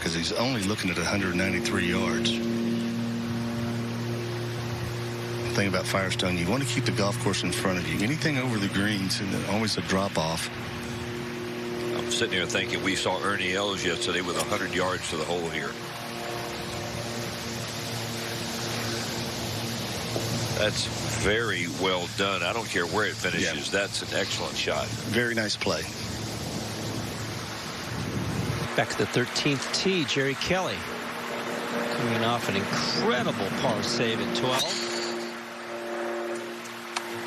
because he's only looking at 193 yards. The thing about Firestone, you want to keep the golf course in front of you. Anything over the greens, and then always a drop-off. I'm sitting here thinking we saw Ernie Els yesterday with 100 yards to the hole here. That's very well done. I don't care where it finishes. Yeah. That's an excellent shot. Very nice play. Back to the 13th tee, Jerry Kelly coming off an incredible par save at 12.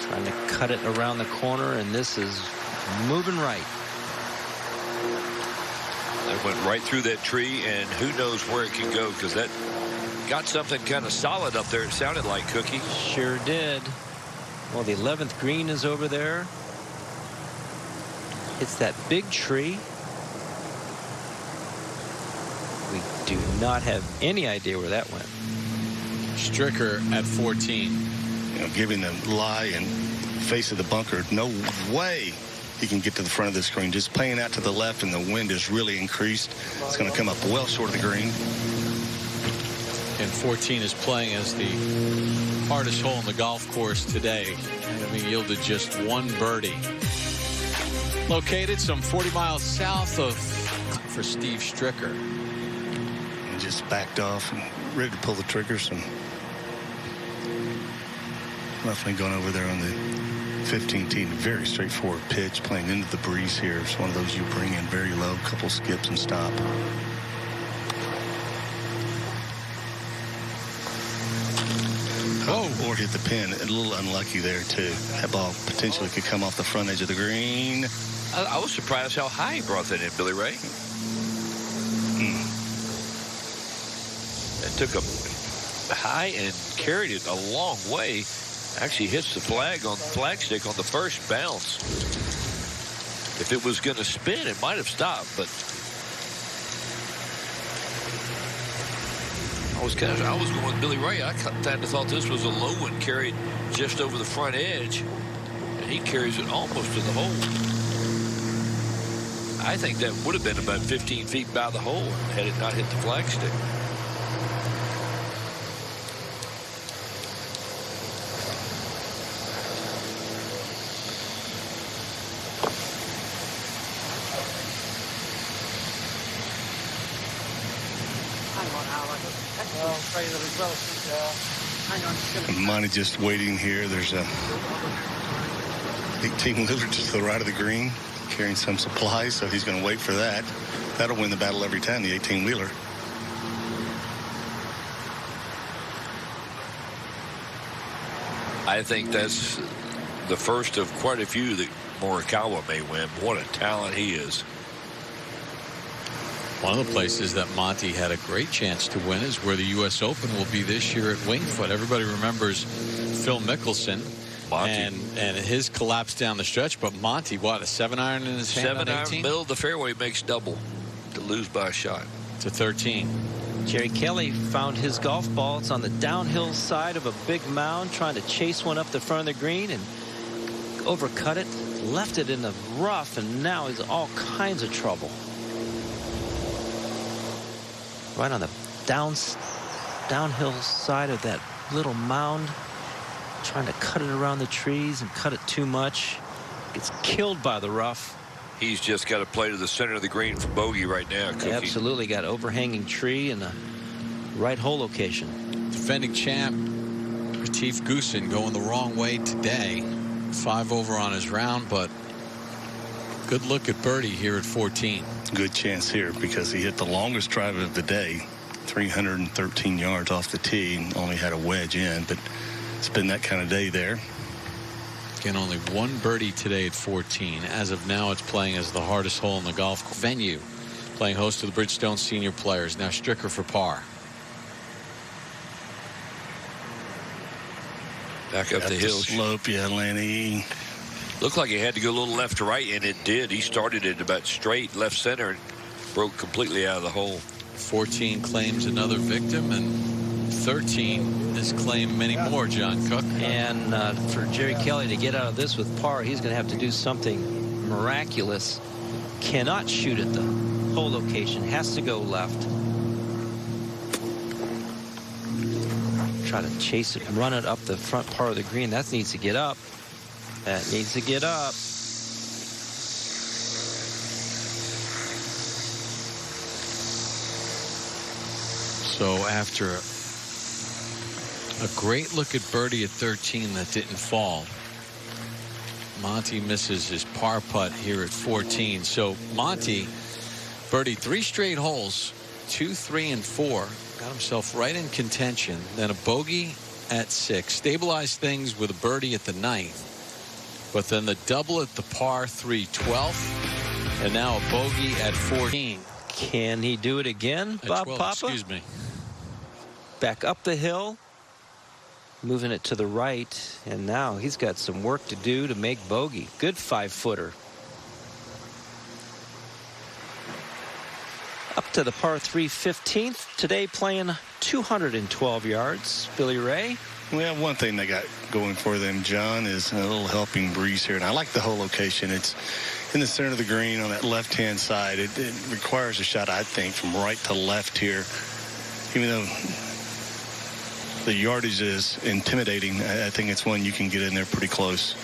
Trying to cut it around the corner, and this is moving right. It went right through that tree, and who knows where it can go, because that got something kind of solid up there. It sounded like, Cookie. Sure did. Well, the 11th green is over there. It's that big tree. We do not have any idea where that went. Stricker at 14. You know, giving the lie and face of the bunker. No way he can get to the front of the screen. Just playing out to the left, and the wind is really increased. It's going to come up well short of the green. And 14 is playing as the hardest hole in the golf course today, having yielded just one birdie. Located some 40 miles south of for Steve Stricker. And just backed off and ready to pull the trigger. Some definitely going over there on the 15th tee. Very straightforward pitch, playing into the breeze here. It's one of those you bring in very low, couple skips and stop. Oh, or hit the pin. A little unlucky there too. That ball potentially could come off the front edge of the green. I was surprised how high he brought that in, Billy Ray. It took a high and carried it a long way. Actually hits the flagstick on the first bounce. If it was going to spin, it might have stopped, but I was going with Billy Ray. I kind of thought this was a low one, carried just over the front edge, and he carries it almost to the hole. I think that would have been about 15 feet by the hole had it not hit the flagstick. Monty just waiting here. There's a 18-wheeler just to the right of the green, carrying some supplies, so he's going to wait for that. That'll win the battle every time, the 18-wheeler. I think that's the first of quite a few that Morikawa may win. What a talent he is. One of the places that Monty had a great chance to win is where the U.S. Open will be this year at Wingfoot. Everybody remembers Phil Mickelson and his collapse down the stretch, but Monty, what, a 7-iron in his hand? 7-iron, middle of the fairway, makes double to lose by a shot. To 13. Jerry Kelly found his golf ball. It's on the downhill side of a big mound, trying to chase one up the front of the green and overcut it, left it in the rough, and now he's all kinds of trouble. Right on the downhill side of that little mound, trying to cut it around the trees and cut it too much. Gets killed by the rough. He's just got to play to the center of the green for bogey right now, Cookie. Absolutely, got overhanging tree in the right hole location. Defending champ Retief Goosen going the wrong way today. 5 over on his round, but good look at birdie here at 14. Good chance here because he hit the longest drive of the day, 313 yards off the tee, and only had a wedge in, but it's been that kind of day there. Again, only one birdie today at 14. As of now, it's playing as the hardest hole in the golf venue. Playing host to the Bridgestone Senior Players. Now Stricker for par. Back up the hill. Slope, yeah, Lanny. Looked like he had to go a little left to right, and it did. He started it about straight left center and broke completely out of the hole. 14 claims another victim, and 13 has claimed many more, John Cook. And for Jerry Kelly to get out of this with par, he's going to have to do something miraculous. Cannot shoot it, though. Hole location has to go left. Try to chase it and run it up the front part of the green. That needs to get up. That needs to get up. So after a great look at birdie at 13 that didn't fall, Monty misses his par putt here at 14. So Monty birdied 3 straight holes, 2, 3, and 4. Got himself right in contention. Then a bogey at 6. Stabilized things with a birdie at the 9th. But then the double at the par 3 12th. And now a bogey at 14. Can he do it again, Bob 12, Papa? excuse me. Back up the hill. Moving it to the right. And now he's got some work to do to make bogey. Good 5-footer. Up to the par 3 15th. Today playing 212 yards. Billy Ray. Well, one thing they got going for them, John, is a little helping breeze here. And I like the whole location. It's in the center of the green on that left-hand side. It requires a shot, I think, from right to left here. Even though the yardage is intimidating, I think it's one you can get in there pretty close.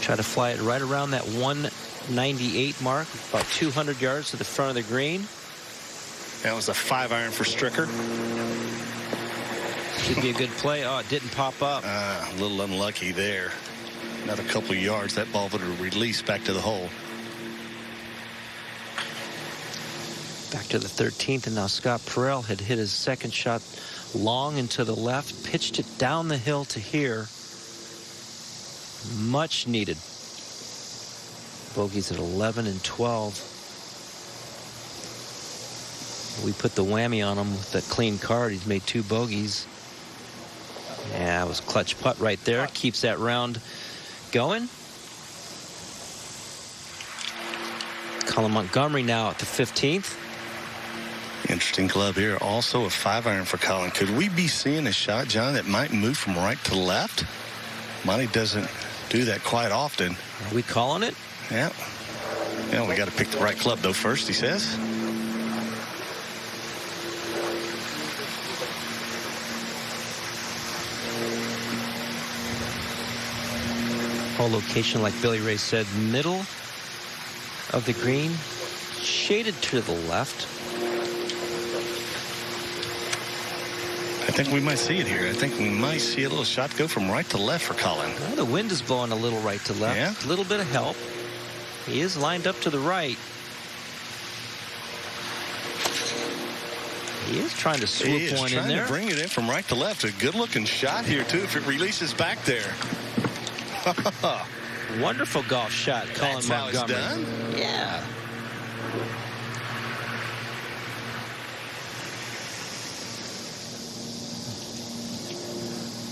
Try to fly it right around that 198 mark, about 200 yards to the front of the green. That was a 5-iron for Stricker. Should be a good play. Oh, it didn't pop up. A little unlucky there. Another couple of yards, that ball would have released back to the hole. Back to the 13th, and now Scott Perrell had hit his second shot long and to the left, pitched it down the hill to here. Much needed. Bogeys at 11 and 12. We put the whammy on him with that clean card. He's made 2 bogeys. Yeah, it was a clutch putt right there. Keeps that round going. Colin Montgomery now at the 15th. Interesting club here. Also a 5-iron for Colin. Could we be seeing a shot, John, that might move from right to left? Monty doesn't do that quite often. Are we calling it? Yeah. Yeah, we got to pick the right club, though, first, he says. Hole location, like Billy Ray said, middle of the green, shaded to the left. I think we might see it here. I think we might see a little shot go from right to left for Colin. Well, the wind is blowing a little right to left. Yeah. A little bit of help. He is lined up to the right. He is trying to swoop one in there. To bring it in from right to left. A good-looking shot here, too, if it releases back there. Wonderful golf shot, Colin Montgomery. That's how it's done? Yeah.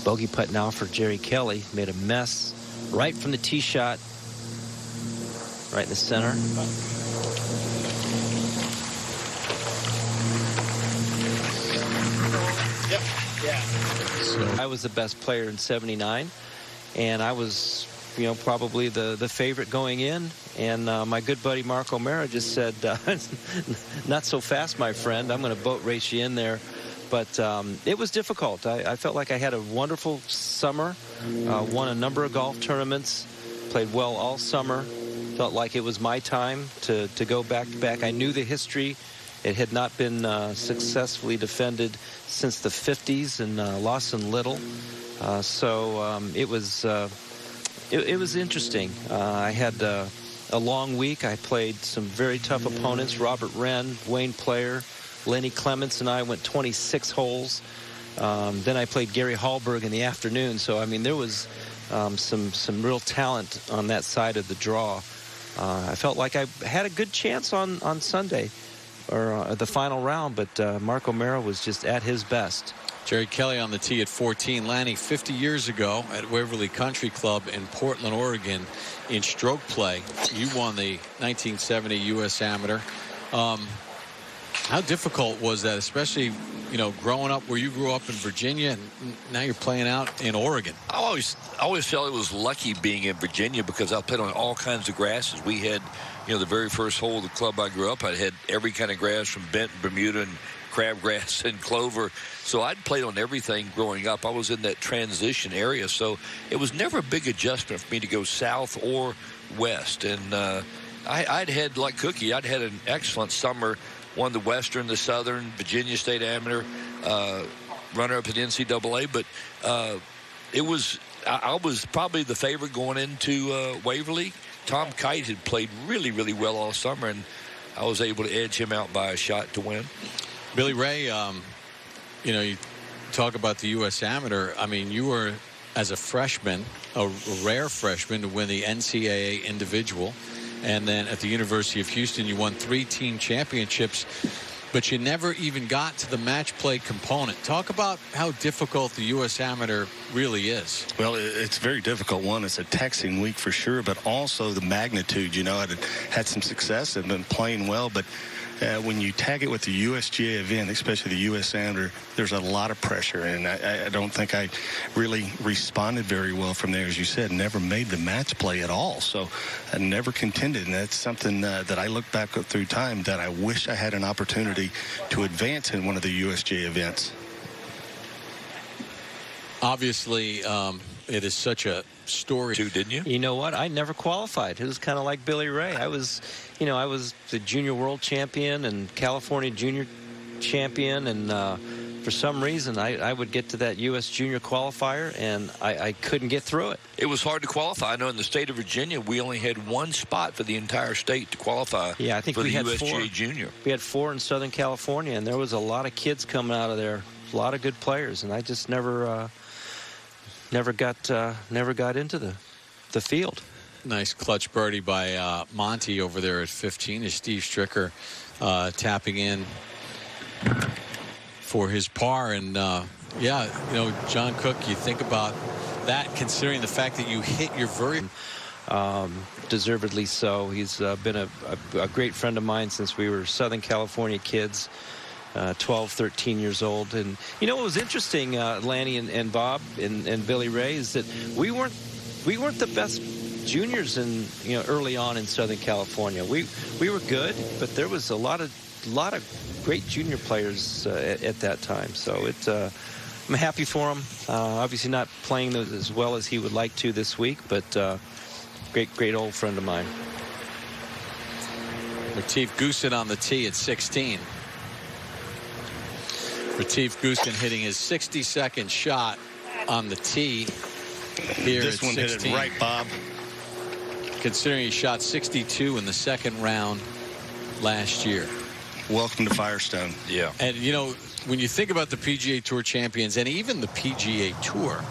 Bogey putt now for Jerry Kelly. Made a mess right from the tee shot. Right in the center. Yep. Yeah. So I was the best player in '79, and I was, you know, probably the favorite going in. And my good buddy Mark O'Mara just said, "Not so fast, my friend. I'm going to boat race you in there." But it was difficult. I felt like I had a wonderful summer. Won a number of golf tournaments. Played well all summer. Felt like it was my time to go back to back. I knew the history. It had not been successfully defended since the 50s and Lawson Little. So it was interesting. I had a long week. I played some very tough opponents. Robert Wren, Wayne Player, Lenny Clements, and I went 26 holes. Then I played Gary Hallberg in the afternoon. So, I mean, there was some real talent on that side of the draw. I felt like I had a good chance on Sunday, or the final round, but Mark O'Mara was just at his best. Jerry Kelly on the tee at 14. Lanny, 50 years ago at Waverly Country Club in Portland, Oregon, in stroke play, you won the 1970 U.S. Amateur. How difficult was that, especially, you know, growing up where you grew up in Virginia and now you're playing out in Oregon? I always felt it was lucky being in Virginia because I played on all kinds of grasses. We had, you know, the very first hole of the club I grew up, I had every kind of grass from bent, Bermuda, and crabgrass and clover. So I'd played on everything growing up. I was in that transition area, so it was never a big adjustment for me to go south or west. And I'd had, like Cookie, I'd had an excellent summer. Won the Western, the Southern, Virginia State Amateur, runner-up at NCAA. But it was I was probably the favorite going into Waverly. Tom Kite had played really, really well all summer, and I was able to edge him out by a shot to win. Billy Ray, you know, you talk about the U.S. Amateur. I mean, you were, as a freshman, a rare freshman to win the NCAA individual. And then at the University of Houston, you won 3 team championships, but you never even got to the match play component. Talk about how difficult the U.S. Amateur really is. Well, it's very difficult. One, it's a taxing week for sure, but also the magnitude. You know, I had some success and been playing well, but when you tag it with the USGA event, especially the U.S. Amateur, there's a lot of pressure, and I don't think I really responded very well from there. As you said, never made the match play at all, so I never contended, and that's something that I look back through time that I wish I had an opportunity to advance in one of the USGA events. Obviously, it is such a story. Too, didn't you? You know what? I never qualified. It was kind of like Billy Ray. I was the junior world champion and California junior champion, and for some reason I would get to that U.S. junior qualifier, and I couldn't get through it. It was hard to qualify. I know in the state of Virginia, we only had 1 spot for the entire state to qualify. Yeah, I think for we the had USGA 4. junior. We had 4 in Southern California, and there was a lot of kids coming out of there, a lot of good players, and I just never got into the field. Nice clutch birdie by Monty over there at 15 as Steve Stricker tapping in for his par. And yeah, you know, John Cook, you think about that considering the fact that you hit your very deservedly so. He's been a great friend of mine since we were Southern California kids. 12, 13 years old. And you know what was interesting, Lanny and Bob and Billy Ray, is that we weren't the best juniors in, you know, early on in Southern California. We were good, but there was a lot of great junior players at that time. So I'm happy for him. Obviously not playing those as well as he would like to this week, but great old friend of mine. Retief Goosen on the tee at 16. Retief Goosen hitting his 62nd shot on the tee here This at one 16. hit it right, Bob. Considering he shot 62 in the second round last year. Welcome to Firestone. Yeah. And, you know, when you think about the PGA Tour champions and even the PGA Tour,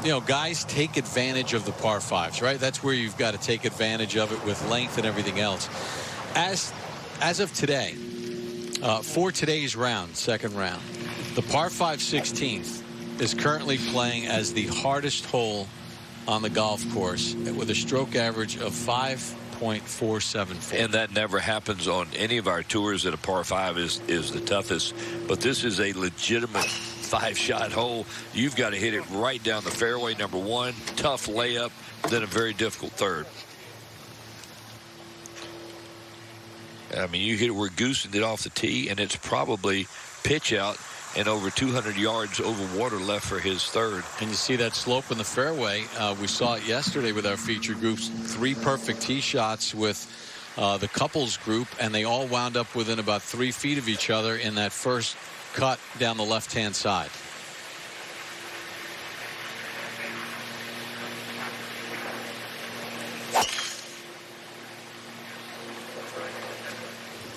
you know, guys take advantage of the par 5s, right? That's where you've got to take advantage of it with length and everything else. As of today, for today's round, second round, the par 5 16th is currently playing as the hardest hole on the golf course with a stroke average of 5.474. And that never happens on any of our tours, that a par 5 is the toughest. But this is a legitimate 5-shot hole. You've got to hit it right down the fairway, number 1, tough layup, then a very difficult third. I mean, you hit it where Goosen did off the tee, and it's probably pitch out and over 200 yards over water left for his third. And you see that slope in the fairway. We saw it yesterday with our featured groups. 3 perfect tee shots with the couples group, and they all wound up within about 3 feet of each other in that first cut down the left-hand side.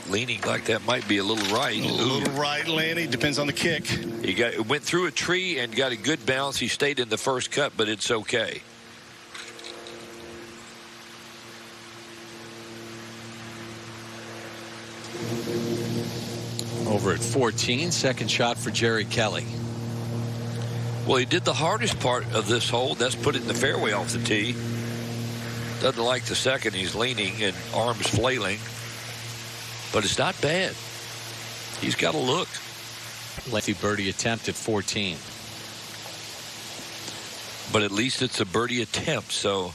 Leaning like that might be a little right. A little right, Lanny. Depends on the kick. He went through a tree and got a good bounce. He stayed in the first cut, but it's okay. Over at 14, second shot for Jerry Kelly. Well, he did the hardest part of this hole. That's put it in the fairway off the tee. Doesn't like the second. He's leaning and arms flailing. But it's not bad. He's got a look. Lengthy birdie attempt at 14. But at least it's a birdie attempt, so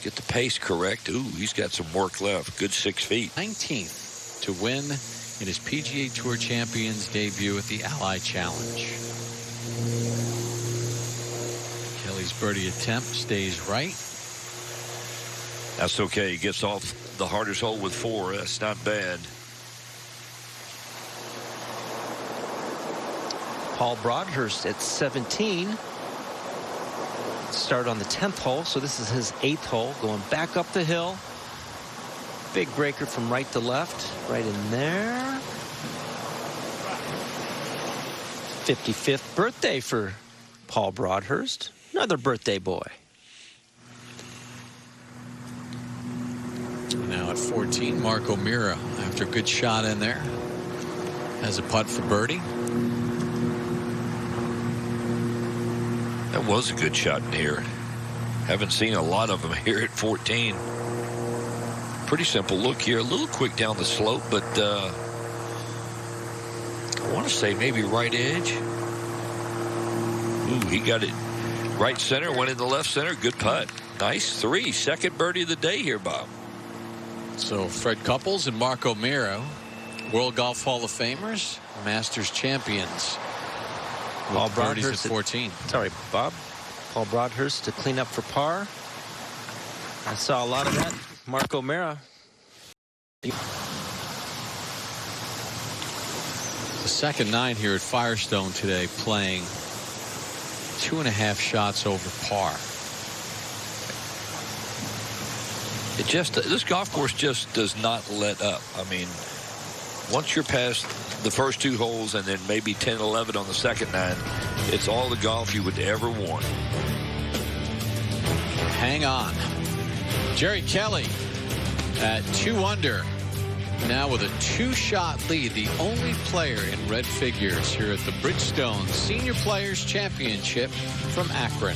get the pace correct. Ooh, he's got some work left. Good 6 feet. 19th to win in his PGA Tour Champions debut at the Ally Challenge. Kelly's birdie attempt stays right. That's okay. He gets off the hardest hole with 4. That's not bad. Paul Broadhurst at 17. Start on the 10th hole, so this is his 8th hole, going back up the hill. Big breaker from right to left, right in there. 55th birthday for Paul Broadhurst. Another birthday boy. Now at 14, Mark O'Meara, after a good shot in there, has a putt for birdie. That was a good shot in here. Haven't seen a lot of them here at 14. Pretty simple look here. A little quick down the slope, but I want to say maybe right edge. Ooh, he got it right center, went in the left center. Good putt. Nice 3. Second birdie of the day here, Bob. So Fred Couples and Mark O'Meara, World Golf Hall of Famers, Masters champions. Paul Broadhurst Broadhurst at 14. Sorry, Bob. Paul Broadhurst to clean up for par. I saw a lot of that. Mark O'Meara. The second 9 here at Firestone today, playing 2.5 shots over par. This golf course just does not let up. I mean, once you're past the first 2 holes and then maybe 10, 11 on the second 9, it's all the golf you would ever want. Hang on. Jerry Kelly at 2 under. Now with a 2-shot lead, the only player in red figures here at the Bridgestone Senior Players Championship from Akron.